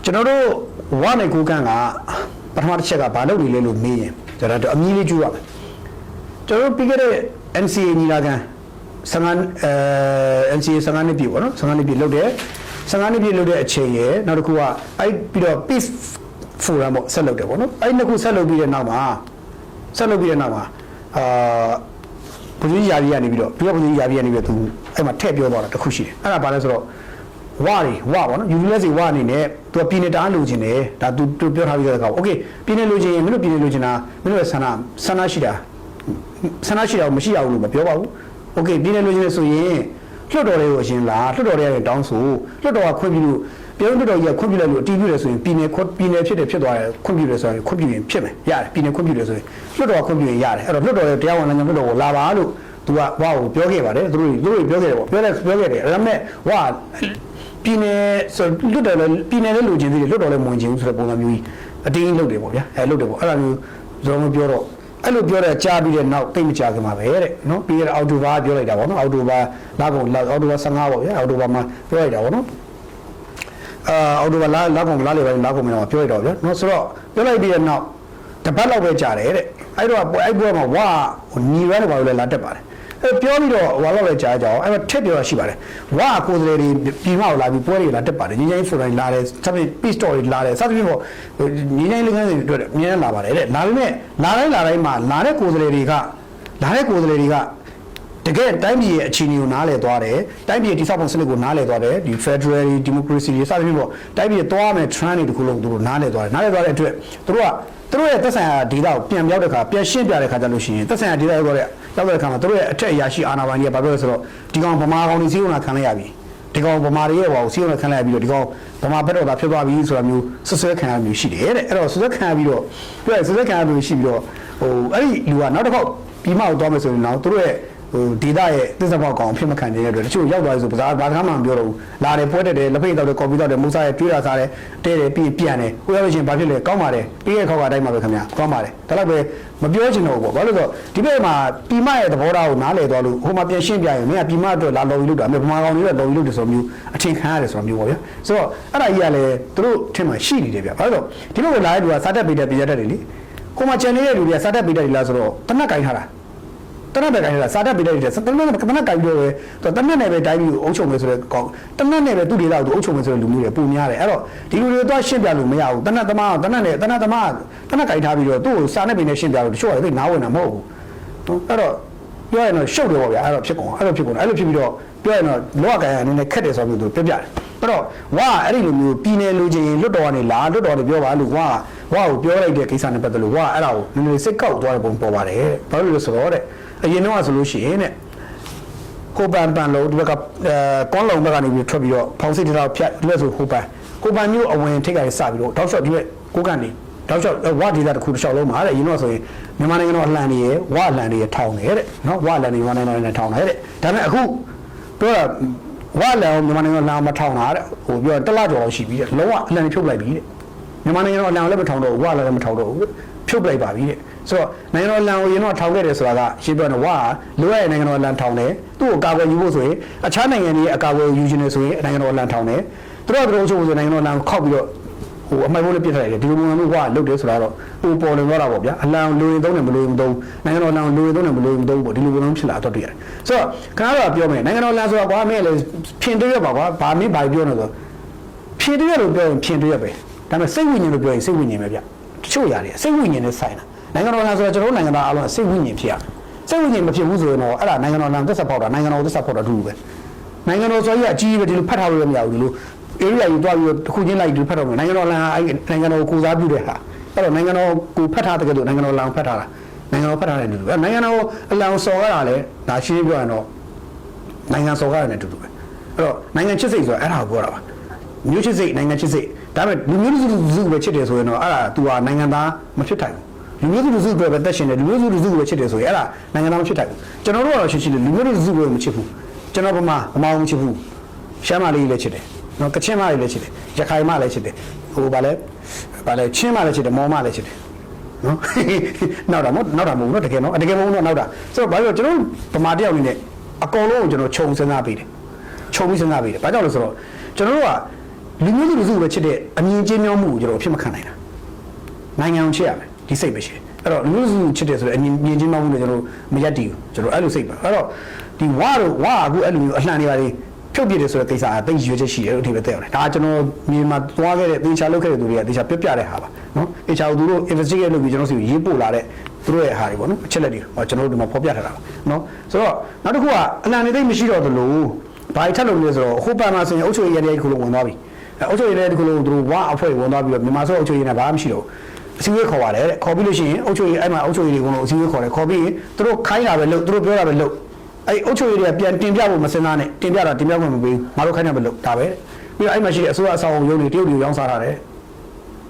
ကျွန်တော်တို့ဝါနဲ့ကိုကန့်ကပထမတစ်ချက်ကဘာလုပ်နေလဲလို့မေးရင်ကျွန်တော်တို့အမီးလေးကျူရမယ်ကျွန်တော်တို့ပြီးခဲ့တဲ့ NCA ညီလာခံNCA 15နှစ်ပြည့်ပေါ့နော်15နှစ်ပြည့်လုပ်တယ်15နှစ်ပြည့်လုပ်တဲ့အချိန်ရယ်နောက်တစ်ခုကအဲ့ပြီးတော့ Peace Forum ပေါ့ဆက်လုပ်တယ်ပေါ့နော်အဲ့နှစ်ခုဆက်လုပ်ပြီးတဲ့နောက်မှာဗိုလ်ကြီးယာပြီးကနေပြီးတော့ဗိုလ်ကြီးယာပြီးကနေပြီးတော့သူအဲ့မှာထည့်ပြောသွားတာတစ်ခုရှိတယ်အဲ့ဒါဘာလဲဆိုတော့ဝပေါ့နော် ULSA ဝအနေနဲ့သူကပြည်နယ်တအားလိုချင်တယ်ဒါသူပြောထားပြီးတဲ့ကောင်โอเคပြည်နယ်လိုချင်ရင်မင်းတို့ပြည်နယ်လိုချင်တာမင်းတို့ရဲ့ဆန္ဒရှိတာမရှိရဘူးလို့မပြောပါဘူးโอเคပြည်နယ်လိုချင်တယ်ဆိုရင်လွှတ်တော်တွေကိုအရင်လာလွှတ်တော်တွေကတောင်းဆိုလွှတ်တော်ကခွင့်ပြုလို့ပြည်လွှတ်တော်ကြီးကခွင့်ပြုလိုက်လို့အတည်ပြုတယ်ဆိုရင်ပြည်နယ်ဖြစ်သွားတယ်ခွင့်ပြုတယ်ဆိုရင်ခွင့်ပြုရင်ဖြစ်မယ်ရတယ်ပြည်နယ်ခွင့်ပြုတယ်ဆိုရင်လွှတ်တော်ကခွင့်ပြုရင်ရတယ်အဲ့တော့လွှတ်တော်တွေတရားဝင်လမ်းကြောင်းလွှတ်တော်ကိုလာပါလို့သူကဝါကိုပြောခဲ့ပါတယ်သူတို့ပြောခဲ့တယ်ပေါ့ပြောခဲ့တယ်အဲ့ဒါမဲ့ဝါပြည်နယ်ဆိုလွတ်တယ်ပြည်နယ်လည်းလိုချင်သေးတယ်လွတ်တော်လည်းမဝင်ချင်ဘူးဆိုတဲ့ပုံစံမျိုးကြီးအတင်းလုပ်တယ်ပေါ့ဗျာအဲလုပ်တယ်ပေါ့အဲ့ဒါမျိုးဇော်မပြောတော့အဲ့လိုပြောတဲ့ကြားပြီးတဲ့နောက်တိတ်မကြခင်မှာပဲတဲ့နော်ပြီးရအော်တိုဘာပြောလိုက်တာပေါ့နော်အော်တိုဘာအော်တိုဘာ15ပေါ့ဗျာအော်တိုဘာမှာပြောလိုက်တာပေါ့နော်အော်တိုဘာလာကုန်လာလေပိုင်းလာကုန်မင်းတော့ပြောလိုက်တော့ဗျာနော်ဆိုတော့ပြောလိုက်ပြီးတဲ့နောက်တပတ်လောက်ပဲကြာတယ်တဲ့အဲ့တော့အဲ့ဘွဲမှာဝါညီရဲလို့ပါလို့လည်းလာတက်ပါတယ်အဲ့ပြောပြီးတော့ဝါလောက်လည်းကြားကြအောင်အဲ့တော့ထက်ပြောရှိပါတယ်ဝါကိုယ်စားလှယ်တွေပြည်မကိုလာပြီးပွဲတွေလာတက်ပါတယ်ညီညီဖိုတိုင်းလာတယ်စသဖြင့် peace story လာတယ်စသဖြင့်ပေါ့ညီညီလေးကန်းတွေတွေ့တယ်အများကြီးလာပါတယ်တဲ့လာပေမဲ့လာတိုင်းမှာလာတဲ့ကိုယ်စားလှယ်တွေကတကယ်တိုင်းပြည်ရဲ့အခြေအနေကိုနားလည်သွားတယ်တိုင်းပြည်တိစောက်ပုံစနစ်ကိုနားလည်သွားတယ်ဒီ Federal Democracy တွေစသဖြင့်ပေါ့တိုင်းပြည်သွားမယ် trend တွေတခုလုံးသူတို့နားလည်သွားတဲ့အတွက်သူတို့ရဲ့သက်ဆိုင်ရာဒေတာကိုပြန်ပြောက်တဲ့ခါပြန်ရှင်းပြတဲ့ခါကျလို့ရှိရင်သက်ဆိုင်ရာဒေတာရောက်တဲ့ခါမှာသူတို့ရဲ့အထက်အရာရှိအာဏာပိုင်တွေကဘာပြောလဲဆိုတော့ဒီကောင်ဗမာကောင်တွေစီးဝင်လာခံလိုက်ရပြီဒီကောင်ဗမာတွေရဲ့ဟောစီးဝင်လာခံလိုက်ရပြီးတော့ဒီကောင်ဗမာဘက်တော့ဒါဖြစ်သွားပြီဆိုတာမျိုးဆွဆွဲခံရမျိုးရှိတယ်တဲ့အဲ့တော့ဆွဆွဲခံရပြီးတော့ဆွဆွဲခံရမျိုးရှိပြီးတော့အဲ့ဒီလူကနောက်တစ်ခေါက်ပြီးမှတော့မယ်ဆိုရင်တော့သူတို့ရဲ့ဒေတာရဲ့သစ္စာပေါက်ကောင်ဖြစ်မခံနေတဲ့အတွက်တချို့ရောက်သွားပြီဆိုဘာသာမှမပြောတော့ဘူးလာတယ်ပွဲတက်တယ်လက်ဖိတ်တော့တယ်ကော်ပီတော့တယ်မူစာရဲ့တွေးတာစားတယ်တဲတယ်ပြီးပြန်တယ်ကိုရလို့ချင်းဘာဖြစ်လဲကောင်းပါတယ်ပြီးရဲ့ခေါက်ကအတိုင်းပါပဲခင်ဗျာကောင်းပါတယ်ဒါတော့ပဲမပြောချင်တော့ဘူးပေါ့ဘာလို့လဲဆိုတော့ဒီဘက်မှာပြည်မရဲ့သဘောထားကိုနားလည်သွားလို့ဟိုမှာပြန်ရှင်းပြရင်မင်းကပြည်မအတွက်လာလော်ပြီးလို့တာအမေဗမာကောင်တွေတော့လော်ပြီးလို့တယ်ဆိုမျိုးအထင်ခံရတယ်ဆိုမျိုးပေါ့ဗျာဆိုတော့အဲ့ဒါကြီးကလည်းသူတို့ထင်မှရှိနေတယ်ဗျာဘာလို့ဒီလိုလာတဲ့လူကစားတက်ပေးတဲ့ပြည်တက်တယ်လေကိုမချန်နေတဲ့လူတွေကစားတက်ပေးတယ်လားဆိုတော့တနက်ကင်ထားတာတနက်ပဲကိုင်းလာစားတတ်ပေးလိုက်တယ်တနက်ကကိုင်းပြောရဲသူတနက်နဲ့ပဲတိုင်းပြည်ကိုအုပ်ချုပ်မယ်ဆိုတဲ့ကောင်တနက်နဲ့ပဲသူ့ဒေသကိုအုပ်ချုပ်မယ်ဆိုတဲ့လူမျိုးတွေပုံများတယ်အဲ့တော့ဒီလူတွေတော့ရှင်းပြလို့မရဘူးတနက်သမားတနက်ကိုင်းထားပြီးတော့သူ့ကိုစားနေပြီနဲ့ရှင်းပြလို့တချို့ကလည်းနားဝင်တာမဟုတ်ဘူးအဲ့တော့ပြောရင်တော့ရှုပ်တယ်ပေါ့ဗျာအဲ့တော့ဖြစ်ကုန်အဲ့လိုဖြစ်ပြီးတော့ပြောရင်တော့လောကကိုင်းအနေနဲ့ခက်တယ်ဆိုပြီးသူပြပြတယ်အဲ့တော့ဝါအဲ့ဒီလိုမျိုးပြည်နယ်လူချင်းလွတ်တော်ကနေလာလွတ်တော်တွေပြောပါလို့ဝါကိုပြောလိုက်တဲ့ကိစ္စနဲ့ပတ်သက်လို့ဝါအဲ့ဒါကိုနည်းနည်းစိတ်ကောက်သွားတဲ့ပုံပေါ်ပါတယ်ဘာလို့လဲဆိုတော့တဲ့အရင်တော့ဆိုလို့ရှိရင်တဲ့ဟိုပန်လို့ဒီဘက်ကကောင်းလုံဘက်ကနေပြီးထွက်ပြီးတော့ဖောင်စိတ်တောက်ဖြတ်ဒီဘက်ဆိုဟိုပန်မျိုးအဝင်ထိတ်ကနေစပြီးတော့တောက်လျှောက်ဒီဘက်ကိုကနေတောက်လျှောက်ဝါဒေတာတစ်ခုတစ်လျှောက်လုံးမှာတဲ့အရင်တော့ဆိုရင်မြန်မာနိုင်ငံတော်အလှန်တွေရဝါအလှန်တွေရထောင်တယ်တဲ့နော်ဝါအလှန်တွေမြန်မာနိုင်ငံတော်နဲ့ထောင်တယ်တဲ့ဒါပေမဲ့အခုပြောတာဝါအလှန်မြန်မာနိုင်ငံတော်မထောင်တာတဲ့ဟိုပြောတလကျော်လောက်ရှိပြီတဲ့လုံးဝအလှန်တွေဖြုတ်လိုက်ပြီတဲ့မြန်မာနိုင်ငံတော်အလှန်လည်းမထောင်တော့ဝါလည်းမထောင်တော့ဘူးဖြုတ်လိုက်ပါပြီတဲ့ဆိုတော့နိုင်ငံတော်လန်ကိုရင်တော့ထောင်ခဲ့တယ်ဆိုတာကရှင်းပြောတော့ဝါလိုရတဲ့နိုင်ငံတော်လန်ထောင်တယ်သူ့ကိုကာကွယ်ယူဖို့ဆိုရင်အခြားနိုင်ငံတွေရဲ့အကာအကွယ်ယူခြင်းနဲ့ဆိုရင်နိုင်ငံတော်လန်ထောင်တယ်သူတို့ချုပ်ဆိုနိုင်ငံတော်လန်ခောက်ပြီးတော့ဟိုအမိုက်ဘိုးလေးပြစ်ထားတယ်ဒီလိုမျိုးမျိုးဝါလုတ်တယ်ဆိုတာတော့ဟိုပေါ်နေတော့တာပေါ့ဗျာအလံလိုရင်သုံးတယ်မလိုရင်မသုံးနိုင်ငံတော်လန်လိုရင်သုံးတယ်မလိုရင်မသုံးပေါ့ဒီလိုမျိုးဖြစ်လာတော့တွေ့ရတယ်ဆိုတော့ခဏတော့ပြောမယ်နိုင်ငံတော်လန်ဆိုတာကွာမင်းလည်းဖြင်တရက်ပါကွာဘာမင်းဘာပြောနေဆိုဖြင်တရက်လို့ပြောရင်ဖြင်တရက်ပဲဒါပေမဲ့စိတ်ဝိညာဉ်လို့ပြောရင်စိတ်ဝိညာဉ်ပဲဗျတချို့ရတယ်စိတ်ဝိညာဉ်နဲ့ဆိုင်တာနိုင်ငံတော်လန်ဆိုတော့ကျွန်တော်နိုင်ငံသားအားလုံးစိတ်ဝိညာဉ်ဖြစ်ရစိတ်ဝိညာဉ်မဖြစ်ဘူးဆိုရင်တော့အဲ့ဒါနိုင်ငံတော်လန်သစ္စာဖောက်တာနိုင်ငံတော်သစ္စာဖောက်တာတူပဲနိုင်ငံတော်ဆိုရင်အကြီးပဲဒီလိုဖတ်ထားလို့မရဘူးဒီလို area ယူသွားပြီးတစ်ခုချင်းလိုက်ဒီဖတ်တော့မယ်နိုင်ငံတော်လန်အဲ့နိုင်ငံတော်ကိုစားပြုတဲ့ဟာအဲ့တော့နိုင်ငံတော်ကိုဖတ်ထားတဲ့ကဲလို့နိုင်ငံတော်လန်ဖတ်ထားတာနိုင်ငံတော်ဖတ်ထားတဲ့တူပဲနိုင်ငံတော်အလံစော်ရတာလေဒါရှင်းပြောရင်တော့နိုင်ငံစော်ရတယ်နဲ့တူတူပဲအဲ့တော့နိုင်ငံချစ်စိတ်ဆိုတာအဲ့ဒါကိုပြောတာပါမျိုးချစ်စိတ်နိုင်ငံချစ်စိတ်ဒါပေမဲ့လူမျိုးစုပဲချစ်တယ်ဆိုရင်တော့အဲ့ဒါ तू ဟာနိုင်ငံသားမဖြစ်ထိုင်ဘူးလူမျိုးစုပဲတက်ရှင်တယ်လူမျိုးစုပဲချစ်တယ်ဆိုရင်အဲ့ဒါနိုင်ငံသားမဖြစ်ထိုင်ဘူးကျွန်တော်တို့ကတော့ရှင်းတယ်လူမျိုးစုပဲမချစ်ဘူးကျွန်တော်ဗမာမချစ်ဘူးရှမ်းမလေးလည်းချစ်တယ်နော်ကချင်မလေးလည်းချစ်တယ်ရခိုင်မလည်းချစ်တယ်ဟိုဗာလဲချင်းမလည်းချစ်တယ်မော်မလည်းချစ်တယ်နော်နောက်တာမဟုတ်နော်တကယ်မဟုတ်တော့နောက်တာဆိုတော့ဘာလို့ကျွန်တော်ဗမာတယောက်အနေနဲ့အကောင်လုံးကိုကျွန်တော်ခြုံစဉ်းစားပေးတယ်ခြုံပြီးစဉ်းစားပေးတယ်ဘာကြောင့်လဲဆိုတော့ကျွန်တော်တို့က လူမျိုးစုပဲချစ်တဲ့အမြင်ကျဉ်းမြောင်းမှုကိုကျွန်တော်အဖြစ်မခံနိုင်တာနိုင်ငံအောင်ချစ်ရမယ်ဒီစိတ်ပဲရှိအဲ့တော့လူမျိုးစုချစ်တယ်ဆိုတဲ့အမြင်ကျဉ်းမြောင်းမှုနဲ့ကျွန်တော်မရက်တည်ဘူးကျွန်တော်အဲ့လိုစိတ်ပါအဲ့တော့ဒီဝါအခုအဲ့လိုမျိုးအလှန်တွေပါလေဖြုတ်ပြတယ်ဆိုတဲ့ကိစ္စအသိရွေးချက်ရှိတယ်လို့ဒီပဲသိရတယ်ဒါကျွန်တော်မြန်မာသွားခဲ့တဲ့သေချာလုပ်ခဲ့တဲ့သူတွေကသေချာပြပြတဲ့ဟာပါနော်သေချာသူတို့ investigate လုပ်ပြီးကျွန်တော်စီရေးပို့လာတဲ့သူတို့ရဲ့ဟာတွေပေါ့နော်အချက်လက်တွေကျွန်တော်တို့ဒီမှာဖော်ပြထားတာပါနော်ဆိုတော့နောက်တစ်ခုကအလှန်နေသိမရှိတော့သလိုဘာထက်လို့လဲဆိုတော့ဟိုပန်မှာဆိုရင်အုပ်ချုပ်ရေးရတဲ့ခုလုံးဝင်သွားပြီအုပ်ချုပ်ရေးတဲ့ခုလုံးသူတို့ဝါအဖွဲ့ဝင်သွားပြီးတော့မြန်မာဆိုအုပ်ချုပ်ရေးနဲ့ဘာမှမရှိတော့အစည်းအဝေးခေါ်ပါတယ်တဲ့ခေါ်ပြီးလို့ရှိရင်အုပ်ချုပ်ရေးအဲ့မှာအုပ်ချုပ်ရေးတွေကတော့အစည်းအဝေးခေါ်တယ်ခေါ်ပြီးရင်သူတို့ခိုင်းတာပဲလုပ်သူတို့ပြောတာပဲလုပ်အဲ့အုပ်ချုပ်ရေးတွေကပြန်တင်ပြဖို့မစင်စားနဲ့တင်ပြတာတင်ပြခွင့်မပေးမတို့ခိုင်းတာပဲလုပ်ဒါပဲပြီးတော့အဲ့မှာရှိတဲ့အစိုးရအဆောင်ရုံးတွေတရုတ်တွေရောင်းစားထားတယ်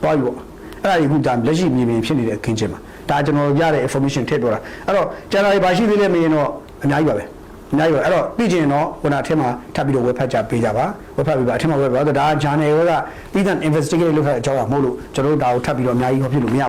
တွားယူပေါ့အဲ့ဒါကြီးကလက်ရှိမြေပြင်ဖြစ်နေတဲ့အခင်းချင်းမှာဒါကျွန်တော်ရတဲ့ information ထည့်ပြောတာအဲ့တော့ကျန်တာတွေဘာရှိသေးလဲမင်းတော့အများကြီးပါပဲအများကြီးပါအဲ့တော့ပြီးကျင်တော့ခုနအထက်မှာထပ်ပြီးတော့ဝက်ဖတ်ကြပေးကြပါဝက်ဖတ်ပြီးပါအထက်မှာဝက်ပါတော့ဒါ journal ကပြီးတဲ့ investigate လုပ်ထားတဲ့အကြောင်းအရာမဟုတ်လို့ကျွန်တော်တို့ဒါကိုထပ်ပြီးတော့အများကြီးဟောဖြစ်လို့မရ